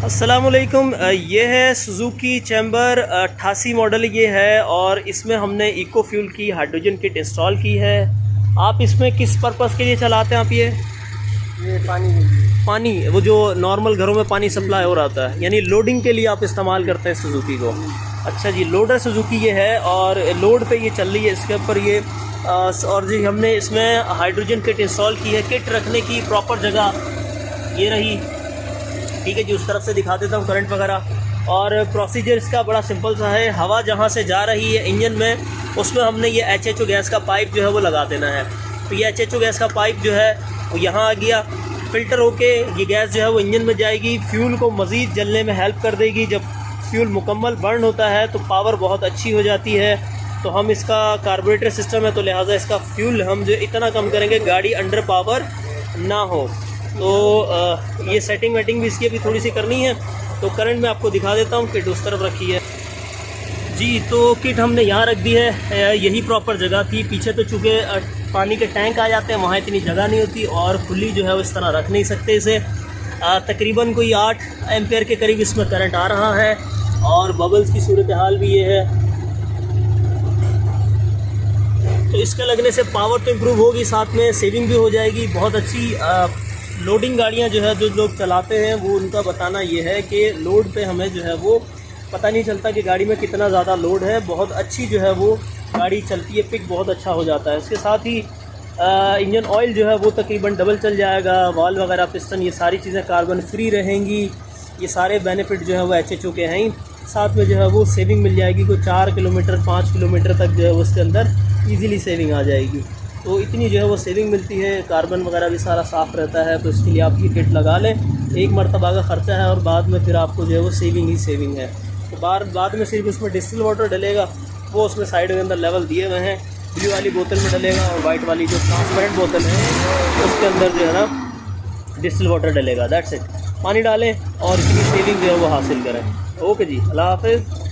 अस्सलामुअलैकुम। ये है सुजुकी चैम्बर 88 मॉडल ये है, और इसमें हमने इको फ्यूल की हाइड्रोजन किट इंस्टॉल की है। आप इसमें किस पर्पज़ के लिए चलाते हैं? आप ये पानी वो जो नॉर्मल घरों में पानी सप्लाई हो रहा है, यानी लोडिंग के लिए आप इस्तेमाल करते हैं सुजुकी को। अच्छा जी, लोडर सुजुकी ये है और लोड पे ये चल रही है इसके ऊपर ये। और जी हमने इसमें हाइड्रोजन किट इंस्टॉल की है। किट रखने की प्रॉपर जगह ये रही, ठीक है जी। उस तरफ से दिखा देता हूँ करंट वगैरह। और प्रोसीजर इसका बड़ा सिंपल सा है। हवा जहाँ से जा रही है इंजन में, उसमें हमने ये HHO गैस का पाइप जो है वो लगा देना है। तो ये HHO गैस का पाइप जो है वो यहाँ आ गया, फ़िल्टर होके ये गैस जो है वो इंजन में जाएगी, फ्यूल को मज़ीद जलने में हेल्प कर देगी। जब फ्यूल मुकम्मल बर्न होता है तो पावर बहुत अच्छी हो जाती है। तो हम इसका कार्बोरेटर सिस्टम है, तो लिहाजा इसका फ्यूल हम जो इतना कम करेंगे गाड़ी अंडर पावर ना हो। तो ये सेटिंग वेटिंग भी इसकी अभी थोड़ी सी करनी है। तो करंट में आपको दिखा देता हूँ। किट उस तरफ रखी है जी। तो किट हमने यहाँ रख दी है, यही प्रॉपर जगह थी। पीछे तो चूँकि पानी के टैंक आ जाते हैं, वहाँ इतनी जगह नहीं होती, और खुली जो है वो इस तरह रख नहीं सकते इसे। तकरीबन कोई 8 एम्पेयर के करीब इसमें करंट आ रहा है, और बबल्स की सूरत हाल भी ये है। तो इसके लगने से पावर तो इम्प्रूव होगी, साथ में सेविंग भी हो जाएगी बहुत अच्छी। लोडिंग गाड़ियां जो है जो लोग चलाते हैं वो उनका बताना ये है कि लोड पे हमें जो है वो पता नहीं चलता कि गाड़ी में कितना ज़्यादा लोड है। बहुत अच्छी जो है वो गाड़ी चलती है, पिक बहुत अच्छा हो जाता है। इसके साथ ही इंजन ऑयल जो है वो तकरीबन डबल चल जाएगा। वाल्व वगैरह, पिस्टन, ये सारी चीज़ें कार्बन फ्री रहेंगी। ये सारे बेनिफिट जो है वो HHO के हैं। साथ में जो है वो सेविंग मिल जाएगी, कोई 4 किलोमीटर 5 किलोमीटर तक जो है उसके अंदर ईज़िली सेविंग आ जाएगी। तो इतनी जो है वो सेविंग मिलती है। कार्बन वगैरह भी सारा साफ़ रहता है। तो इसके लिए आप ये किट लगा लें। एक मरतबा का ख़र्चा है, और बाद में फिर आपको जो है वो सेविंग ही सेविंग है। तो बाद में सिर्फ उसमें डिस्टिल वाटर डलेगा, वो उसमें साइड के अंदर लेवल दिए हुए हैं। ब्लू वाली बोतल में डलेगा, और वाइट वाली जो ट्रांसपेरेंट बोतल है उसके अंदर जो है ना डिस्टिल वाटर डलेगा। That's it. पानी डालें और इसकी सेविंग जो है वो हासिल करें। ओके जी, अल्लाह हाफ़िज़।